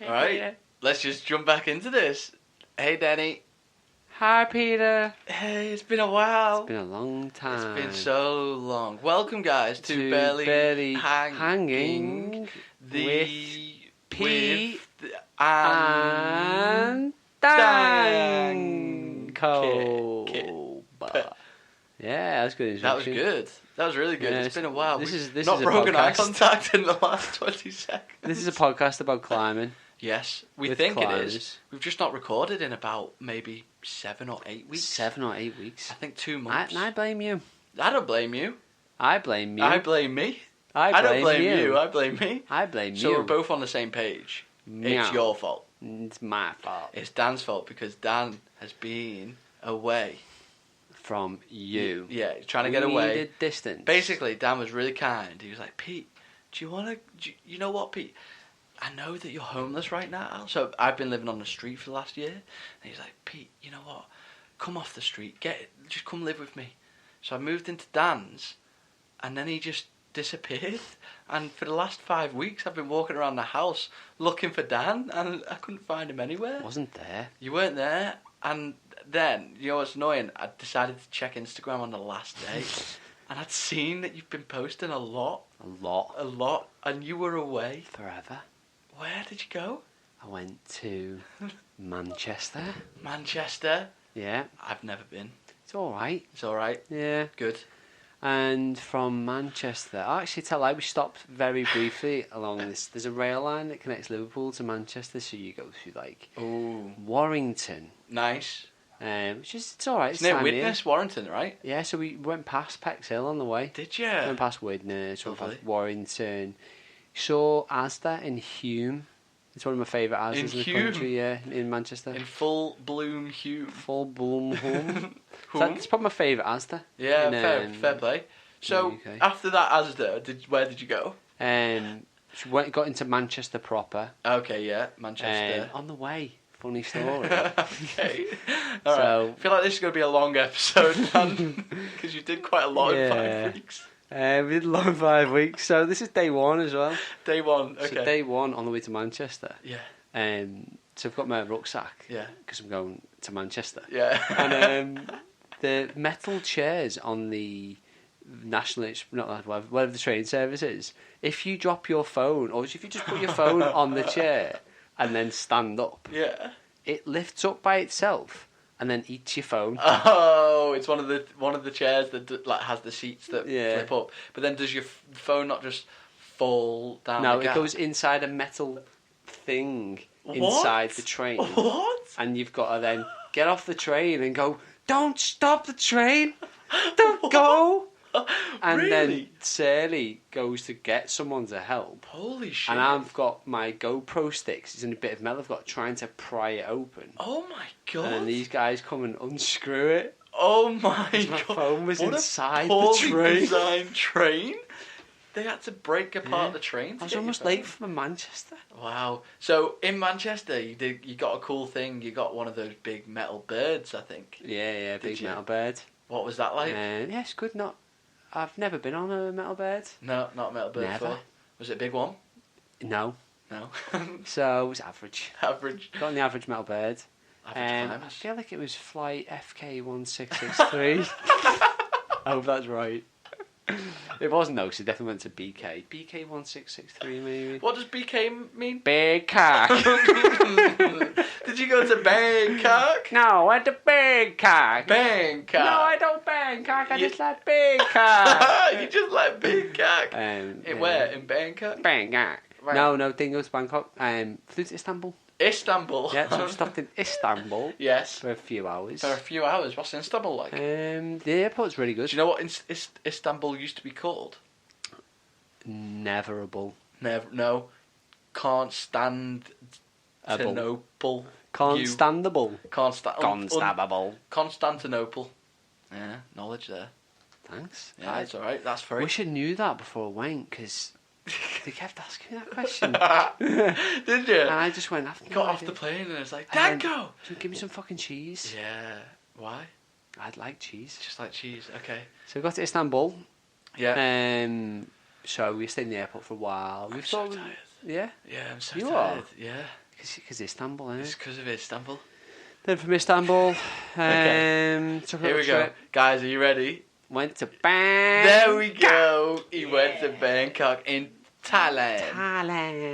Alright, let's just jump back into this. Hey, Danny. Hi, Peter. Hey, it's been a while. It's been a long time. It's been so long. Welcome, guys, to Barely Hanging with Pete and Danko. Yeah, that's good. That was good. That was really good. Yeah, it's been a while. This is not a broken podcast. eye contact in the last 20 seconds. This is a podcast about climbing. Yes, we with think climbers. It is. We've just not recorded in about maybe 7 or 8 weeks. 7 or 8 weeks. I think 2 months. I blame you. I don't blame you. I blame you. I blame me. I don't blame you. I blame me. I blame you. So we're both on the same page. Meow. It's your fault. It's my fault. It's Dan's fault because Dan has been away. From you. Yeah, he's trying to get away. Needed distance. Basically, Dan was really kind. He was like, Pete, do you want to... You know what, Pete? I know that you're homeless right now. So I've been living on the street for the last year. And he's like, Pete, you know what? Come off the street. Just come live with me. So I moved into Dan's. And then he just disappeared. And for the last 5 weeks, I've been walking around the house looking for Dan. And I couldn't find him anywhere. Wasn't there. You weren't there. And then, you know what's annoying? I decided to check Instagram on the last day. And I'd seen that you've been posting a lot. A lot. And you were away. Forever. Where did you go? I went to Manchester. Manchester? Yeah. I've never been. It's alright. It's alright? Yeah. Good. And from Manchester, I actually tell you, we stopped very briefly along this. There's a rail line that connects Liverpool to Manchester, so you go through like Warrington. Nice. It's alright. It's near Widnes, Warrington, right? Yeah, so we went past Pexhill on the way. Did you? Went past Widnes, went past Warrington. Saw Asda in Hume. It's one of my favourite Asdas in the country, yeah, in Manchester. In full bloom Hume. Full bloom home. It's probably my favourite Asda. Yeah, fair play. So, after that Asda, where did you go? Got into Manchester proper. Okay, yeah, Manchester. On the way. Funny story. Okay. All right. I feel like this is going to be a long episode, because you did quite a lot in 5 weeks. We did a long 5 weeks, so this is day one as well. Day one, okay. So day one on the way to Manchester. Yeah. So I've got my rucksack. Yeah. Because I'm going to Manchester. Yeah. And the metal chairs on the whatever the train service is, if you drop your phone, or if you just put your phone on the chair and then stand up, yeah, it lifts up by itself and then eats your phone. Oh, it's one of the chairs that has the seats that flip up. But then does your phone not just fall down? No, it goes inside a metal thing inside the train. What? And you've got to then get off the train and go, don't stop the train, don't go. And really? then Sally goes to get someone to help. Holy shit. And I've got my GoPro sticks. It's in a bit of metal. I've got trying to pry it open. Oh my god. And these guys come and unscrew it. Oh my god. My phone was inside the train. Designed train? They had to break apart the train. I was almost late for Manchester. Wow. So in Manchester, you got a cool thing. You got one of those big metal birds, I think. Yeah, big metal bird. What was that like? Yeah, it's good. I've never been on a metal bird. No, not a metal bird before. Was it a big one? No. No. So it was average. Average. Got on the average metal bird. I feel like it was flight FK1663. I hope that's right. It wasn't though, because it definitely went to BK. BK1663 maybe. What does BK mean? Big cock. Did you go to Bangkok? No, I went to Bangkok. Bangkok. No, I don't Bangkok. I just like Bangkok. You just like Bangkok. Where? In Bangkok? Bangkok. Right. No, didn't go to Bangkok. Flew to Istanbul. Istanbul. Yeah, so I stopped in Istanbul. Yes. For a few hours. What's Istanbul like? The airport's really good. Do you know what Istanbul used to be called? Neverable. No. Can't stand Constantinople. Constantable. Constantinople. Yeah, knowledge there. Thanks. Yeah, it's alright. That's very... Wish I knew that before I went, because they kept asking me that question. Did you? And I just went, got off the plane and it's like, Danko! Give me some fucking cheese. Yeah. Why? I'd like cheese. Just like cheese, okay. So we got to Istanbul. Yeah. So we stayed in the airport for a while. I'm so tired. Yeah? Yeah, I'm so You tired. are? Yeah. Because Istanbul, isn't it? It's because of Istanbul. Then from Istanbul, Okay. took a Here we little go. trip. Guys, are you ready? Went to Bangkok. There we go. He went to Bangkok in Thailand.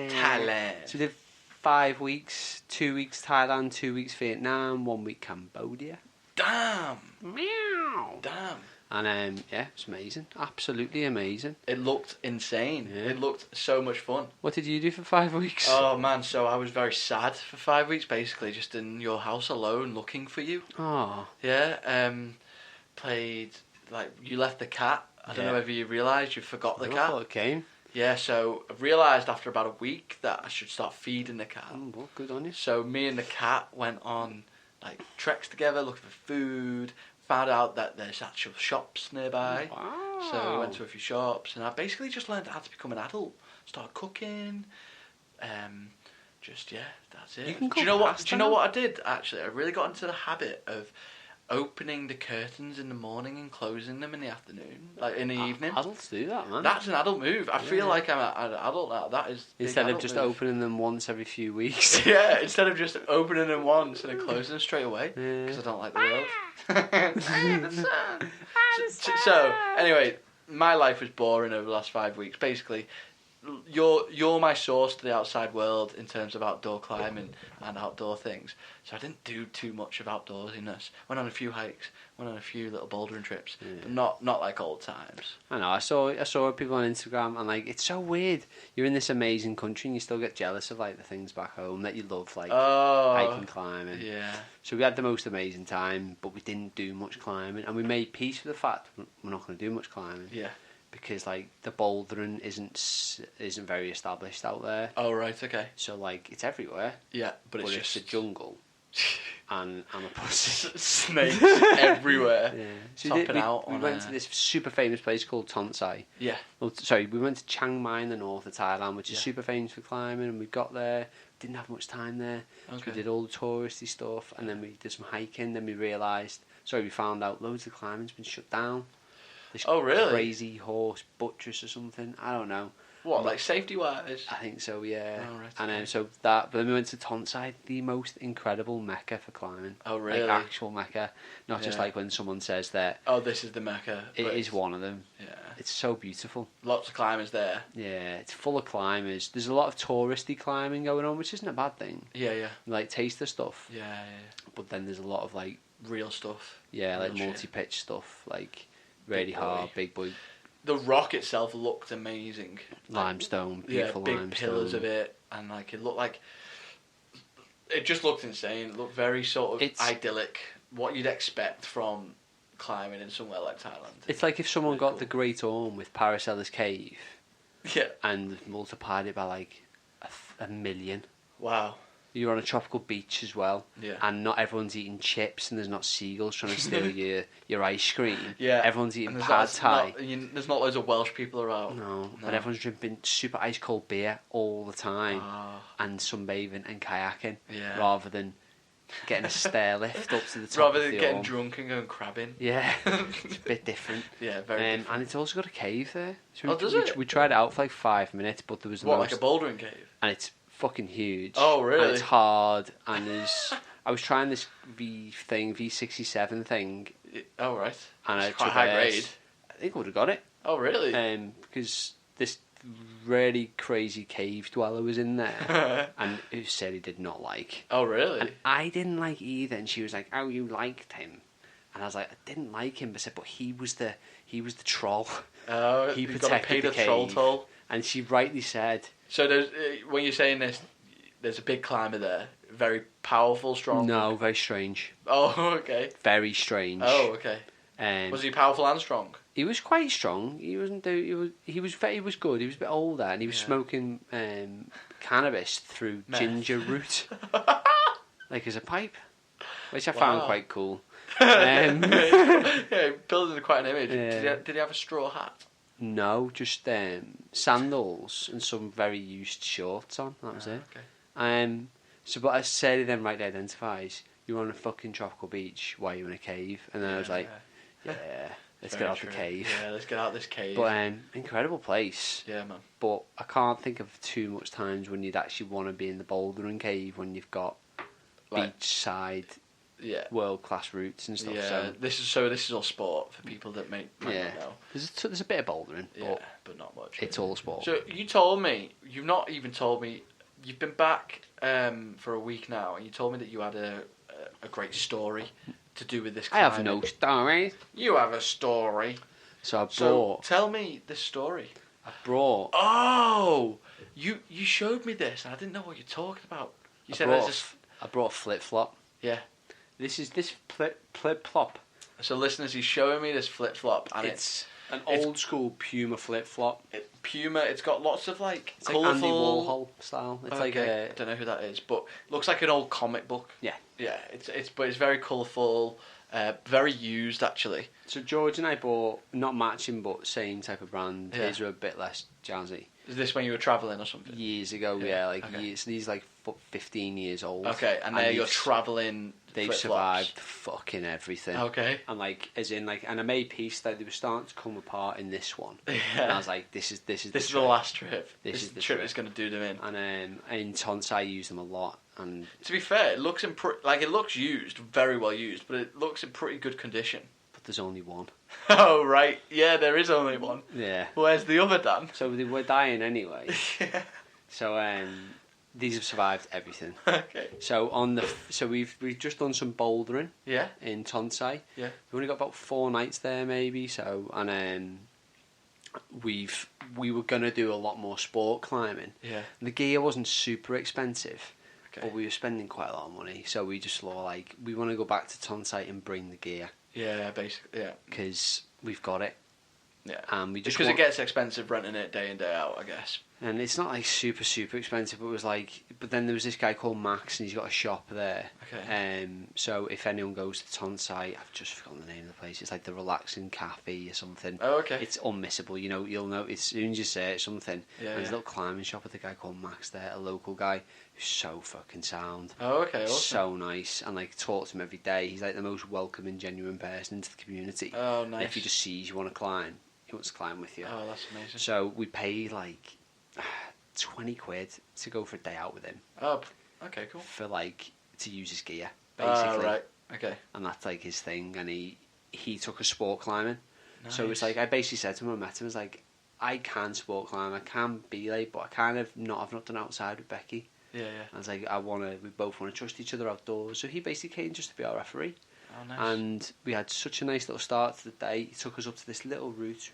Thailand. So we did 5 weeks. 2 weeks Thailand, 2 weeks Vietnam, 1 week Cambodia. Damn. Meow. Damn. And yeah, it's amazing. Absolutely amazing. It looked insane. Yeah. It looked so much fun. What did you do for 5 weeks? Oh man, so I was very sad for 5 weeks, basically, just in your house alone, looking for you. Oh. Yeah. Played like you left the cat. I don't know whether you realised you forgot the I cat. thought it came. Yeah, so I realised after about a week that I should start feeding the cat. Oh, well, good on you. So me and the cat went on like treks together, looking for food. Found out that there's actual shops nearby. Wow. So we went to a few shops, and I basically just learned how to become an adult. Started cooking. Just that's it. You can Do you know what? pasta Do you know now? what I did actually? I really got into the habit of opening the curtains in the morning and closing them in the afternoon, like in the evening. Adults do that, man. That's an adult move. I feel like I'm an adult now. That is big Instead of adult just move. opening them once every few weeks. Yeah, instead of just opening them once and then closing them straight away Yeah. because I don't like the world. So anyway, my life was boring over the last 5 weeks. Basically, you're my source to the outside world in terms of outdoor climbing and outdoor things. So I didn't do too much of outdoorsiness. Went on a few hikes, went on a few little bouldering trips, but not like old times. I know. I saw people on Instagram, and like it's so weird. You're in this amazing country, and you still get jealous of like the things back home that you love, like hiking, climbing. Yeah. So we had the most amazing time, but we didn't do much climbing, and we made peace with the fact we're not going to do much climbing. Yeah. Because like the bouldering isn't very established out there. Oh right, okay. So like it's everywhere. Yeah, but it's it's just a jungle. And I'm a pussy. Snakes everywhere. Yeah. So we went to this super famous place called Tonsai. Yeah. Well, sorry, we went to Chiang Mai in the north of Thailand, which is Yeah. super famous for climbing, and we got there, didn't have much time there. So Okay. we did all the touristy stuff, and then we did some hiking, then we found out loads of the climbing's been shut down. This Oh, really? crazy horse buttress or something, I don't know. What, like safety wise? I think so, yeah. Oh, right, And then okay. but then we went to Tonsai, the most incredible mecca for climbing. Oh, really? Like actual mecca, not just Yeah. like when someone says that. Oh, this is the Mecca. It but is one of them. Yeah. It's so beautiful. Lots of climbers there. Yeah, it's full of climbers. There's a lot of touristy climbing going on, which isn't a bad thing. Yeah, yeah. Like taster stuff. Yeah. But then there's a lot of like Real stuff. like Real shit. multi-pitch stuff, like really Big boy. hard, big boy The rock itself looked amazing. limestone, Yeah, beautiful big limestone. pillars of it, and like it looked like it just looked insane. It looked very sort of idyllic. What you'd expect from climbing in somewhere like Thailand. It's like if someone Really got cool. the Great Orme with Paracelsus Cave Yeah. and multiplied it by like a million. Wow. You're on a tropical beach as well, Yeah. and not everyone's eating chips, and there's not seagulls trying to steal your ice cream. Yeah. Everyone's eating And there's pad thai. there's not loads of Welsh people around. No, but everyone's drinking super ice cold beer all the time, Ah. and sunbathing and kayaking, Yeah. rather than getting a stair lift up to the top Rather of than the getting Orme. drunk and going crabbing. Yeah, it's a bit different. Yeah, very different. And it's also got a cave there. So Oh, does it? We tried it out for like 5 minutes, but there was What, like a bouldering cave? and it's fucking huge. Oh, really? And it's hard, and there's. I was trying this V67 thing, Oh, right. and It's quite high grade. I think I would have got it. Oh, really? Because this really crazy cave dweller was in there, and who said he did not like. Oh, really? And I didn't like either, and she was like, "Oh, you liked him," and I was like, "I didn't like him," but I said, "But he was the troll." Oh, He you've got to protected pay the the troll cave. toll. And she rightly said, So there's when you're saying this, there's a big climber there, very powerful, strong. "No, very strange, Oh, okay. very strange." Oh, okay. Was he powerful and strong? He was quite strong. He wasn't. He was good. He was a bit older, and he was Yeah. smoking cannabis through Meth. ginger root, like as a pipe, which I found Wow. quite cool. Yeah, building quite an image. Yeah. Did he have a straw hat? No, just sandals and some very used shorts on. That was it. Okay. So, but as Sarah then rightly identifies, you're on a fucking tropical beach. Why are you in a cave? And then I was like, yeah. Let's get out the cave. Yeah, let's get out this cave. But incredible place. Yeah, man. But I can't think of too much times when you'd actually want to be in the bouldering cave when you've got beachside, world class routes and stuff. Yeah, so this is all sport for people that might not know. There's a bit of bouldering, but not much. It's all sport. So you told me, you've not even told me, you've been back for a week now, and you told me that you had a great story to do with this climbing. I have no story. You have a story. So tell me the story. I brought. Oh, you showed me this, and I didn't know what you're talking about. You said I brought a flip flop. Yeah. This flip flop. So listeners, he's showing me this flip flop, and it's an old school Puma flip flop. Puma. It's got lots of it's colourful. Like Andy Warhol style. It's I don't know who that is, but looks like an old comic book. Yeah. Yeah. But it's very colourful. Very used actually. So George and I bought not matching but same type of brand. Yeah. These are a bit less jazzy. Is this when you were travelling or something? Years ago, years. These 15 years old. Okay, and now you're travelling. They've survived fucking everything. Okay. And and I made peace that they were starting to come apart in this one. Yeah. And I was like, this is the last trip. This is the trip that's going to do them in. And in Tonsai, I use them a lot. And to be fair, it looks it looks used, very well used, but it looks in pretty good condition. But there's only one. Oh right, yeah, there is only one. Yeah. Where's the other Dan? So they were dying anyway. Yeah. So these have survived everything. Okay. So we've just done some bouldering. Yeah. In Tonsai. Yeah. We've only got about 4 nights there maybe. So we were gonna do a lot more sport climbing. Yeah. And the gear wasn't super expensive. Okay. But we were spending quite a lot of money, so we just thought we want to go back to Tonsai and bring the gear. Yeah, basically, yeah. Because we've got it. Yeah. And we just because it gets expensive renting it day in day out, I guess. And it's not super expensive, but it was but then there was this guy called Max, and he's got a shop there. Okay. So if anyone goes to Tonsai, I've just forgotten the name of the place. It's like the Relaxing Cafe or something. Oh, okay. It's unmissable. You'll know as soon as you say it, something. Yeah. And there's a little climbing shop with a guy called Max there, a local guy who's so fucking sound. Oh, okay. Awesome. So nice, and talk to him every day. He's the most welcoming, genuine person into the community. Oh, nice. And if he just sees you want to climb, he wants to climb with you. Oh, that's amazing. So we paid 20 quid to go for a day out with him. Oh, okay, cool. For to use his gear, basically. Oh, right. Okay. And that's his thing, and he took us sport climbing. Nice. So it's I basically said to him, I met him, I was I can sport climb, I can belay, but I've not done outside with Becky. Yeah. I was we both want to trust each other outdoors. So he basically came just to be our referee. Oh, nice. And we had such a nice little start to the day. He took us up to this little route.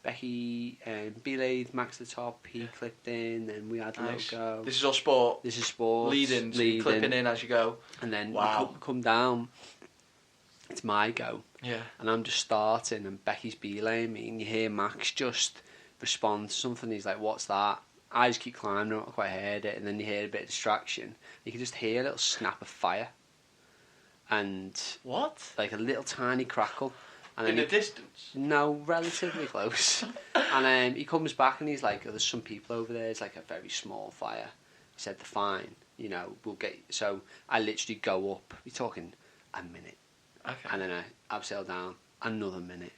Becky belayed, Max the top, he clipped in, and we had a little go. This is all sport. This is sport. Leading, clipping in as you go. And then we come down. It's my go. Yeah. And I'm just starting, and Becky's belaying me, and you hear Max just respond to something. He's like, "What's that?" I just keep climbing, I don't quite heard it, and then you hear a bit of distraction. You can just hear a little snap of fire. And what? A little tiny crackle. And in the distance? No, relatively close. And he comes back and he's like, there's some people over there. It's a very small fire. He said, they're fine. We'll get... So I literally go up. We're talking a minute. Okay. And then I abseil down another minute.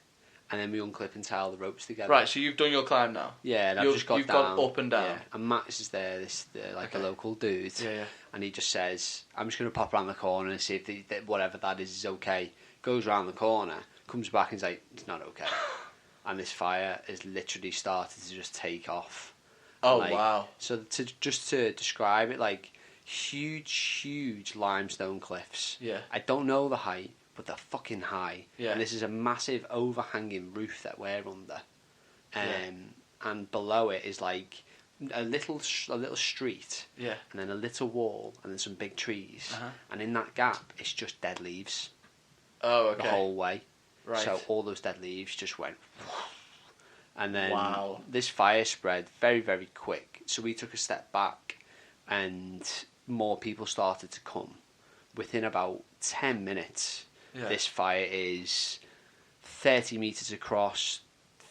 And then we unclip and tie all the ropes together. Right, so you've done your climb now? Yeah, and I've just got down. You've gone up and down? Yeah. And Max is there, a local dude. Yeah. And he just says, I'm just going to pop around the corner and see if whatever that is okay. Goes around the corner, comes back and he's like, it's not okay. And this fire has literally started to just take off. Oh, wow. So to describe it, huge limestone cliffs. Yeah. I don't know the height, but they're fucking high. Yeah. And this is a massive overhanging roof that we're under. And below it is a little street. Yeah. And then a little wall and then some big trees. Uh-huh. And in that gap, it's just dead leaves. Oh, okay. The whole way. Right. So all those dead leaves just went. And then wow. This fire spread very, very quick. So we took a step back and more people started to come. Within about 10 minutes, this fire is 30 metres across,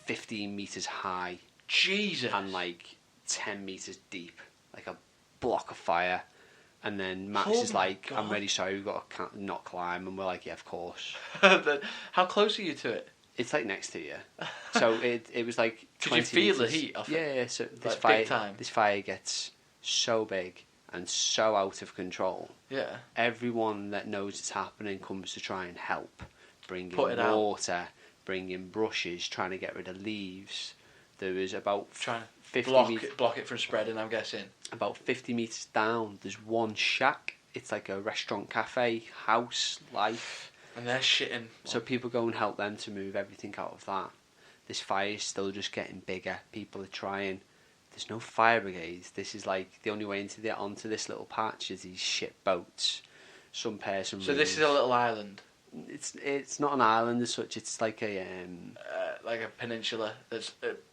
15 metres high. Jesus. And 10 metres deep. A block of fire. And then Max is God. I'm really sorry, we've got to not climb. And we're yeah, of course. How close are you to it? It's like next to you. So it was like 20 Did you feel meters. the heat off it? Yeah. So this Like, big time? This fire gets so big and so out of control. Yeah. Everyone that knows it's happening comes to try and help. Bring in Put it out. water, bring in brushes, trying to get rid of leaves. There was about Trying to 50 block it from spreading, I'm guessing. About 50 metres down, there's one shack. It's like a restaurant, cafe, house, life. And they're shitting. So people go and help them to move everything out of that. This fire is still just getting bigger. People are trying. There's no fire brigades. This is like the only way into the onto this little patch is these shit boats. Some person. So this is a little island. It's not an island as such. It's like a peninsula that's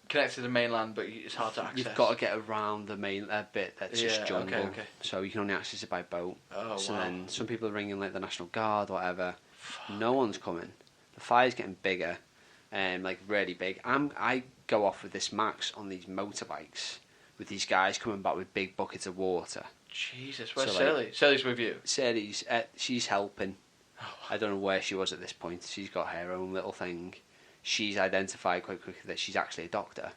connected to the mainland, but it's hard to access. You've got to get around the main bit that's just jungle. Okay. So you can only access it by boat. Oh, so wow. then some people are ringing like the National Guard or whatever. No one's coming. The fire's getting bigger, like really big. I go off with this Max on these motorbikes with these guys coming back with big buckets of water. Jesus, where's So, Sally? Sally's with you. Sally's she's helping. I don't know where she was at this point. She's got her own little thing. She's identified quite quickly that she's actually a doctor.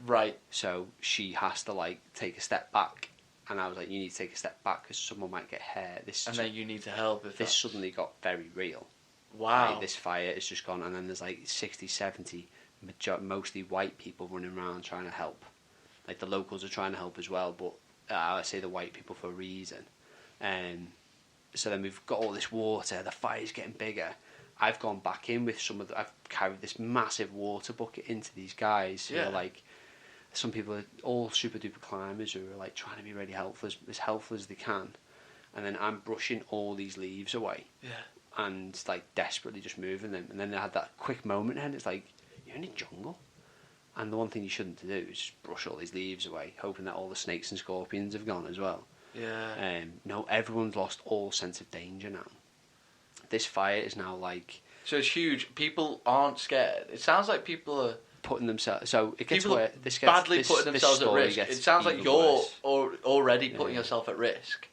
Right. So she has to like take a step back. And I was like, you need to take a step back because someone might get hurt. Then you need to help. If this suddenly got very real. Wow. Like, this fire has just gone, and then there's like 60, 70, mostly white people running around trying to help. Like the locals are trying to help as well, but I say the white people for a reason. So then we've got all this water, the fire's getting bigger. I've gone back in with I've carried this massive water bucket into these guys who are like, some people are all super duper climbers who are like trying to be really helpful as they can. And then I'm brushing all these leaves away. Yeah. And like desperately just moving them. And then they had that quick moment and it's like, you're in a jungle. And the one thing you shouldn't do is just brush all these leaves away, hoping that all the snakes and scorpions have gone as well. Yeah. No, everyone's lost all sense of danger now. This fire is now like... So it's huge. People aren't scared. It sounds like people are... putting themselves... So it gets people where... This gets, badly putting themselves at risk. It sounds like you're already putting yourself at risk.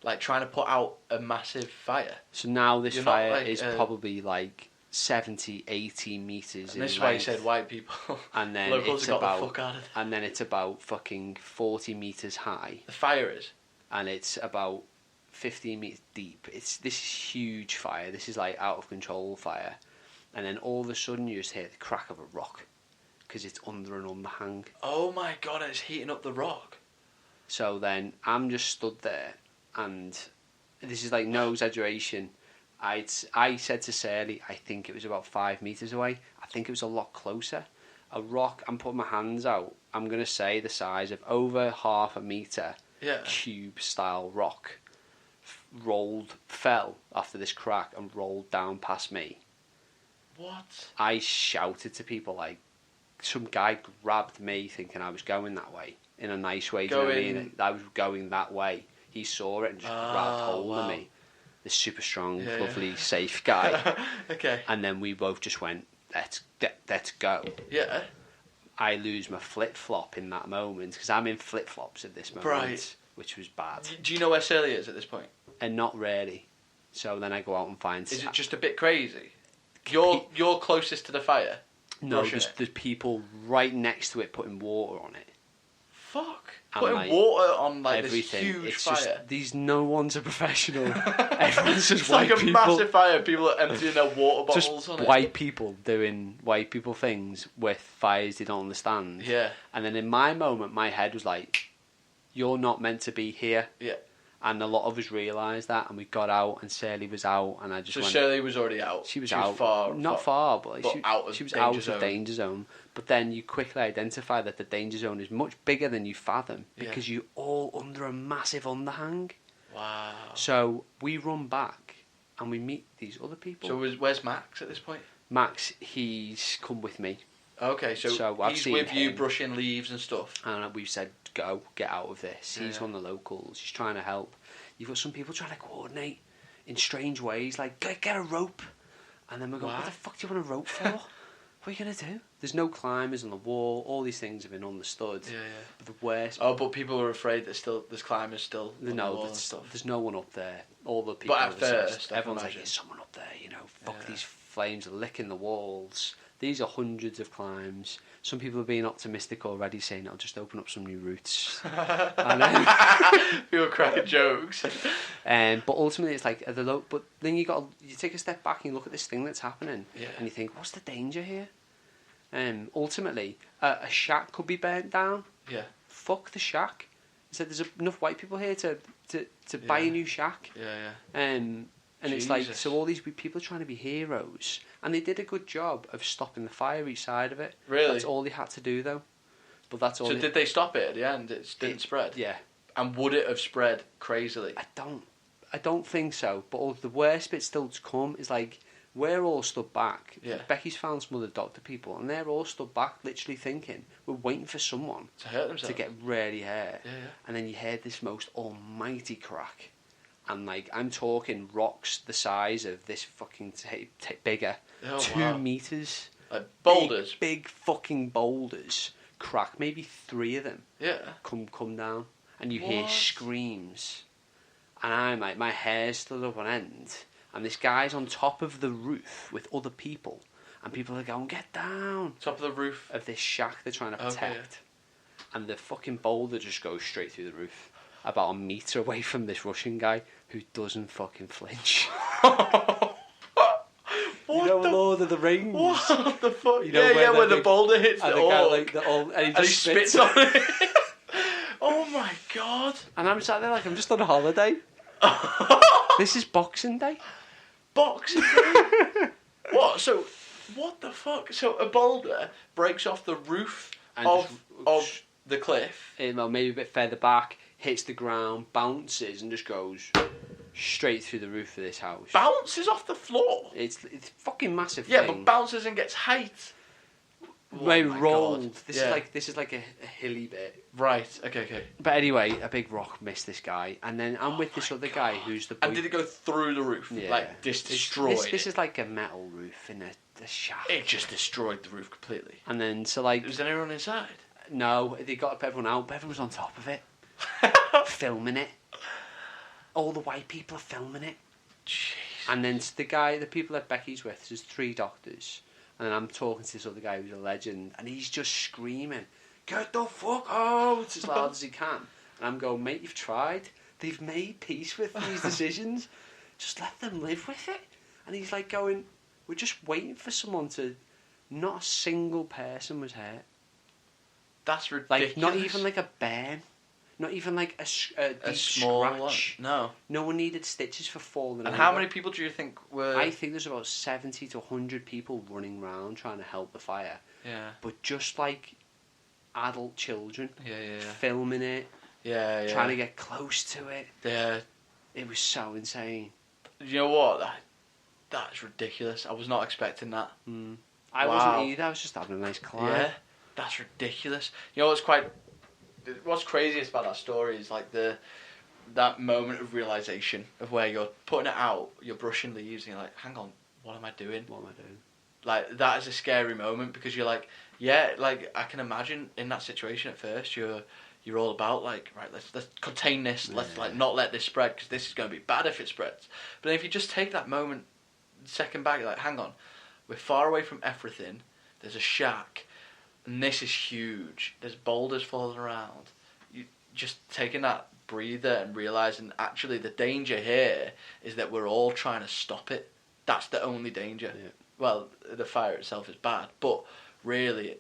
Like trying to put out a massive fire. So now this fire like, is probably like 70, 80 metres in this is length. why you said white people. And then locals it's got about... the fuck out of there. And then it's about fucking 40 metres high. The fire is? And it's about 15 metres deep. This is huge fire. This is like out of control fire. And then all of a sudden you just hear the crack of a rock because it's under an underhang. Oh my god, it's heating up the rock. So then I'm just stood there, and this is like no exaggeration. I said to Sally, I think it was about 5 metres away. I think it was a lot closer. A rock, I'm putting my hands out, I'm going to say the size of over half a metre. Yeah. Cube style rock fell after this crack and rolled down past me. What? I shouted to people like, some guy grabbed me thinking I was going that way in a nice way. Do you know what I mean? I was going that way. He saw it and just grabbed hold of me. This super strong, lovely, safe guy. Okay. And then we both just went, let's go. Yeah. I lose my flip-flop in that moment because I'm in flip-flops at this moment, which was bad. Do you know where Celia is at this point? And not really. So then I go out and find... Is it just a bit crazy? You're closest to the fire? No, there's people right next to it putting water on it. Fuck. And putting like, water on like everything. this huge it's fire. Just, no one's a professional. Everyone's just it's white like a people. massive fire. People are emptying their water bottles just on it. White people doing white people things with fires they don't understand. Yeah. And then in my moment, my head was like, "You're not meant to be here." Yeah. And a lot of us realised that, and we got out, and Shirley was out, and I just so went... Shirley was already out. She was out. Not far, but she was out of danger zone. But then you quickly identify that the danger zone is much bigger than you fathom, because you're all under a massive underhang. Wow. So we run back, and we meet these other people. So where's Max at this point? Max, he's come with me. Okay, so I've he's seen with you him, brushing leaves and stuff. and we've said, go, get out of this. He's one of the locals. He's trying to help. You've got some people trying to coordinate in strange ways, like, get a rope. And then we go, what the fuck do you want a rope for? What are you going to do? there's no climbers on the wall. All these things have been understood. Yeah. But the worst. Oh, but people were afraid that there's climbers still on the wall and stuff. There's no one up there. All the people. But at first, everyone's like, "There's someone up there." Fuck these flames are licking the walls. These are hundreds of climbs. Some people are being optimistic already, saying I'll just open up some new routes. And people cracking jokes. But ultimately, it's like but then you take a step back and you look at this thing that's happening, and you think, what's the danger here? Ultimately, a shack could be burnt down. Yeah. Fuck the shack. So there's enough white people here to buy a new shack. Yeah. And Jesus. it's like, so all these people are trying to be heroes, and they did a good job of stopping the fire each side of it. Really? That's all they had to do, though. But that's all. So did they stop it at the end? It didn't spread. Yeah. And would it have spread crazily? I don't think so. But all the worst bit still to come is like we're all stood back. Yeah. Becky's found some other doctor people, and they're all stood back, literally thinking we're waiting for someone to hurt themselves, to get really hurt. Yeah. And then you heard this most almighty crack. And like I'm talking rocks the size of this fucking bigger, 2 meters, like boulders, big fucking boulders, crack. Maybe 3 of them. Yeah. Come down, and you hear screams, and I'm like my hair stood up on end, and this guy's on top of the roof with other people, and people are going, get down, top of the roof of this shack they're trying to protect, and the fucking boulder just goes straight through the roof. About a metre away from this Russian guy who doesn't fucking flinch. Lord of the Rings. What the fuck? You know where the boulder hits the orc. And he spits on it. Oh my god. And I'm sat there like I'm just on a holiday. This is Boxing Day. Boxing Day? What? So, what the fuck? So a boulder breaks off the roof of the cliff. Maybe a bit further back. Hits the ground, bounces, and just goes straight through the roof of this house. Bounces off the floor? It's a fucking massive thing. Yeah, but bounces and gets height. Maybe rolled. This is like a hilly bit. Right, okay. But anyway, a big rock missed this guy, and then I'm with this other guy who's the boy. And did it go through the roof? Yeah. Like, destroyed This is like a metal roof in a shack. It just destroyed the roof completely. And then, so like... Was anyone inside? No, they got everyone out, but everyone was on top of it. Filming it. All the white people are filming it. Jeez. And then the people that Becky's with, there's 3 doctors. And then I'm talking to this other guy who's a legend, and he's just screaming, get the fuck out, as loud as he can. And I'm going, mate, you've tried. They've made peace with these decisions. Just let them live with it. And he's like going, we're just waiting for someone to... Not a single person was hurt. That's ridiculous. Like, not even like a burn. Not even like a deep small scratch. One. No. No one needed stitches for falling And over. how many people do you think were... I think there's about 70 to 100 people running around trying to help the fire. Yeah. But just like adult children. Yeah. Filming it. Yeah. Trying to get close to it. Yeah. It was so insane. You know what? That's ridiculous. I was not expecting that. I wasn't either. I was just having a nice climb. Yeah. That's ridiculous. You know what's craziest about that story is like that moment of realization of where you're putting it out, you're brushing leaves, and you're like, hang on, what am I doing? Like, that is a scary moment, because you're like, yeah, like I can imagine in that situation at first you're all about like, right, let's contain this, let's like not let this spread, because this is going to be bad if it spreads. But then if you just take that moment, second back, you're like, hang on, we're far away from everything. There's a shack. And this is huge. There's boulders falling around. You just taking that breather and realising actually the danger here is that we're all trying to stop it. That's the only danger. Yeah. Well, the fire itself is bad, but really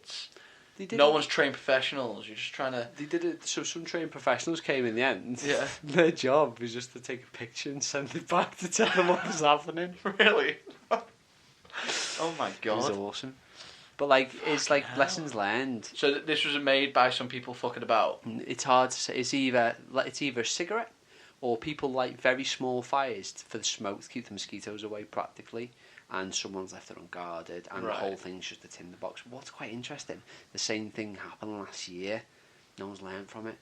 no one's trained professionals. You're just trying to... They did it, so some trained professionals came in the end. Yeah. Their job was just to take a picture and send it back to tell them what was happening. Really? Oh my god. It was awesome. But like, it's like lessons learned. So this was made by some people fucking about. It's hard to say. It's either a cigarette, or people light very small fires for the smoke to keep the mosquitoes away, practically. And someone's left it unguarded, and the whole thing's just a tinderbox. What's quite interesting, the same thing happened last year. No one's learned from it.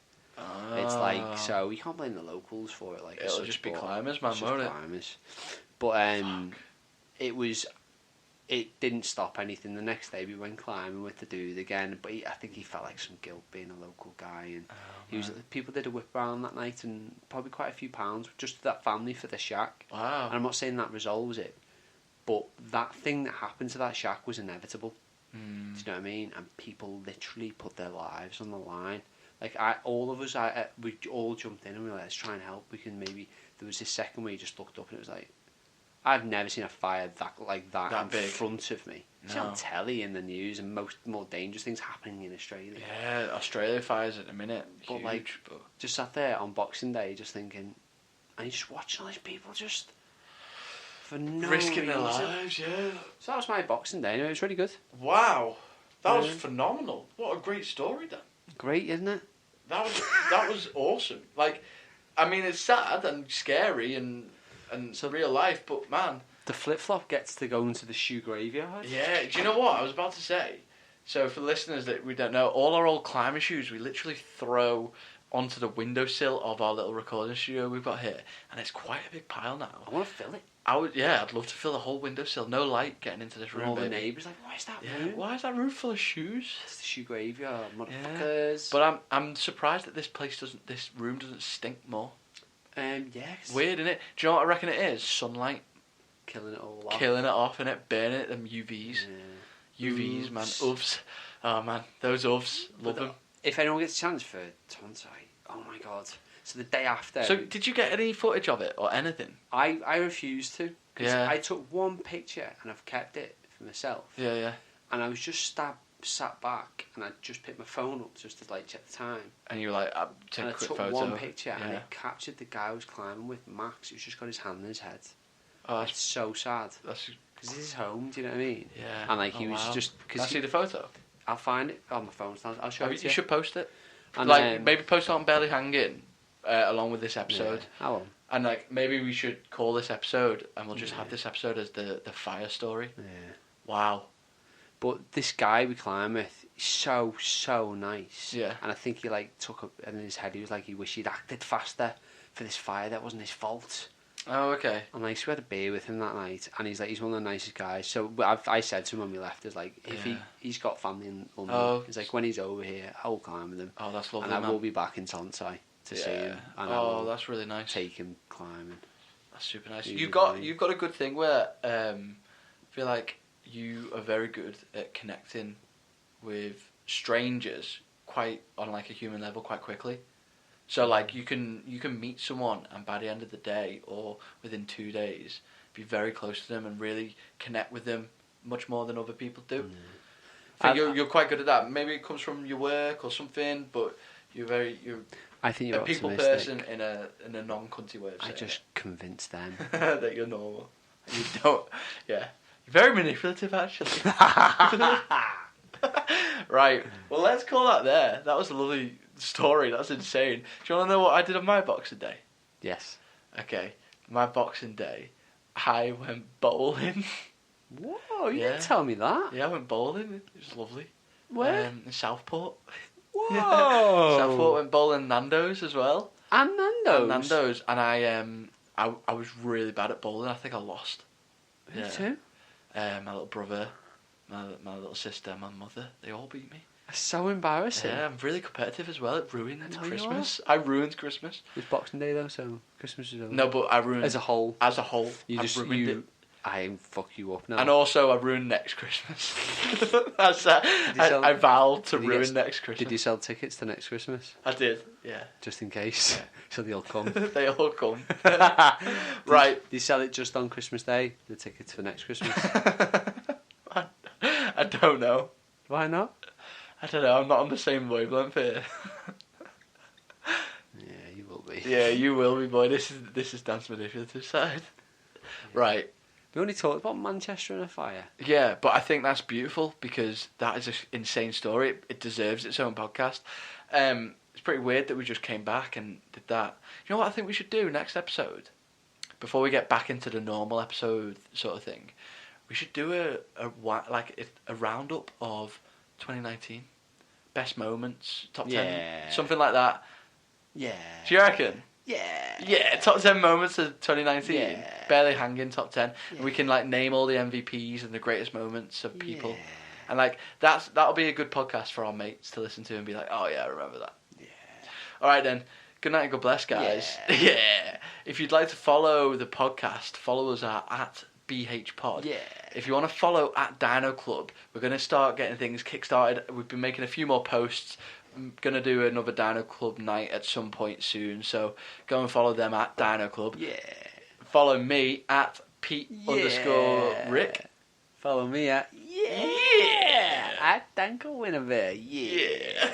It's like, so you can't blame the locals for it. Like, it'll just be climbers, man, won't it? Climbers. But it was it didn't stop anything. The next day we went climbing with the dude again, but I think he felt like some guilt being a local guy, and people did a whip round that night, and probably quite a few pounds just to that family for the shack. Wow. And I'm not saying that resolves it, but that thing that happened to that shack was inevitable. Do you know what I mean? And people literally put their lives on the line. Like all of us, we all jumped in and we were like, let's try and help. We can maybe. There was this second where you just looked up and it was like, I've never seen a fire that in big. Front of me. No. You see on telly in the news and more dangerous things happening in Australia. Yeah, Australia fires at the minute. But Huge, just sat there on Boxing Day, just thinking, and you just watching all these people just for no risking reason. their lives. Yeah. So that was my Boxing Day. Anyway, it was really good. Wow, that was phenomenal. What a great story, Dan. Great, isn't it? That was awesome. Like, I mean, it's sad and scary and so real life, but man, the flip flop gets to go into the shoe graveyard. Yeah, do you know what I was about to say? So for listeners that we don't know, all our old climbing shoes we literally throw onto the windowsill of our little recording studio we've got here, and it's quite a big pile now. I want to fill it. I'd love to fill the whole windowsill. No light getting into this room. And all baby. the neighbours like, why is that room? Why is that room full of shoes? It's the shoe graveyard, motherfuckers. But I'm surprised that this room doesn't stink more. Yes. Weird, isn't it? Do you know what I reckon it is? Sunlight. Killing it all off. Killing it off, innit? Burning it, them UVs. Yeah. UVs, man. Uvs. Oh, man. Those uvs. Love them. If anyone gets a chance for Tonsai, oh my god. So the day after... So did you get any footage of it or anything? I refused to. Yeah. I took one picture and I've kept it for myself. Yeah. And I was just sat back and I just picked my phone up just to like check the time. And you were like, take a quick photo. I took one picture and it captured the guy I was climbing with, Max, who's just got his hand in his head. Oh, it's so sad. Because this is home, do you know what I mean? Yeah. And like he was just... Can I see the photo? I'll find it on my phone. I'll show it to you. You should post it. And like, maybe post it on Barely Hanging along with this episode. Yeah, I will. And like, maybe we should call this episode and we'll just have this episode as the fire story. Yeah. Wow. But this guy we climb with, he's so nice. Yeah. And I think he like took up in his head, he was like, he wished he'd acted faster for this fire. That wasn't his fault. Oh, okay. And like, so we had a beer with him that night, and he's one of the nicest guys. So I said to him when we left, is like, if he's got family in London, he's like, when he's over here, I will climb with him. Oh, that's lovely. And I will be back in Tonsai to see him. And that's really nice. Take him climbing. That's super nice. You've got a good thing where I feel like you are very good at connecting with strangers quite on like a human level quite quickly. So like you can meet someone and by the end of the day or within 2 days be very close to them and really connect with them much more than other people do. I think you're quite good at that. Maybe it comes from your work or something, but you're I think you're a people person in a non-cunty way of saying I just convinced them that you're normal. You don't. Yeah, you're very manipulative actually. Right. Well, let's call that there. That was a lovely story. That's insane. Do you want to know what I did on my Boxing Day? Yes. Okay. My Boxing Day, I went bowling. Whoa, you didn't tell me that. Yeah, I went bowling. It was lovely. Where? In Southport. Whoa. Yeah. Southport went bowling Nando's as well. And Nando's? Nando's. And I was really bad at bowling. I think I lost. Who too? My little brother, my little sister, my mother. They all beat me. That's so embarrassing. Yeah, I'm really competitive as well. It ruined Christmas. I ruined Christmas. It was Boxing Day though, so Christmas is over. No, but I ruined... As a whole. I ruined it. I fuck you up now. And also I ruined next Christmas. I vowed to ruin next Christmas. Did you sell tickets to next Christmas? I did, yeah. Just in case. Yeah. So they'll come. They all come. Right. Do you sell it just on Christmas Day, the tickets for next Christmas? I don't know. Why not? I don't know, I'm not on the same wavelength here. Yeah, you will be. Yeah, you will be, boy. This is Dan's manipulative side. Yeah. Right. We only talked about Manchester and a fire. Yeah, but I think that's beautiful because that is an insane story. It deserves its own podcast. It's pretty weird that we just came back and did that. You know what I think we should do next episode? Before we get back into the normal episode sort of thing, we should do a roundup of 2019, best moments, top 10, something like that. Yeah. Do you reckon? Yeah. Top 10 moments of 2019. Yeah. Barely hanging top 10. Yeah. And we can like name all the MVPs and the greatest moments of people. Yeah. And like that'll be a good podcast for our mates to listen to and be like, oh yeah, I remember that. Yeah. All right then. Good night and God bless, guys. Yeah. If you'd like to follow the podcast, follow us at BHPod. Yeah. If you want to follow at Dino Club, we're going to start getting things kickstarted. We've been making a few more posts. I'm going to do another Dino Club night at some point soon. So go and follow them at Dino Club. Yeah. Follow me at Pete_Rick. Follow me at at Danko Winnever. Yeah.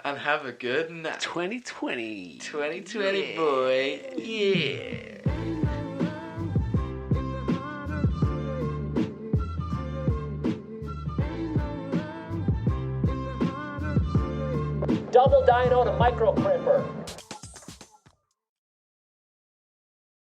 And have a good night. 2020. 2020, boy. Yeah. Double dyno to micro crimper.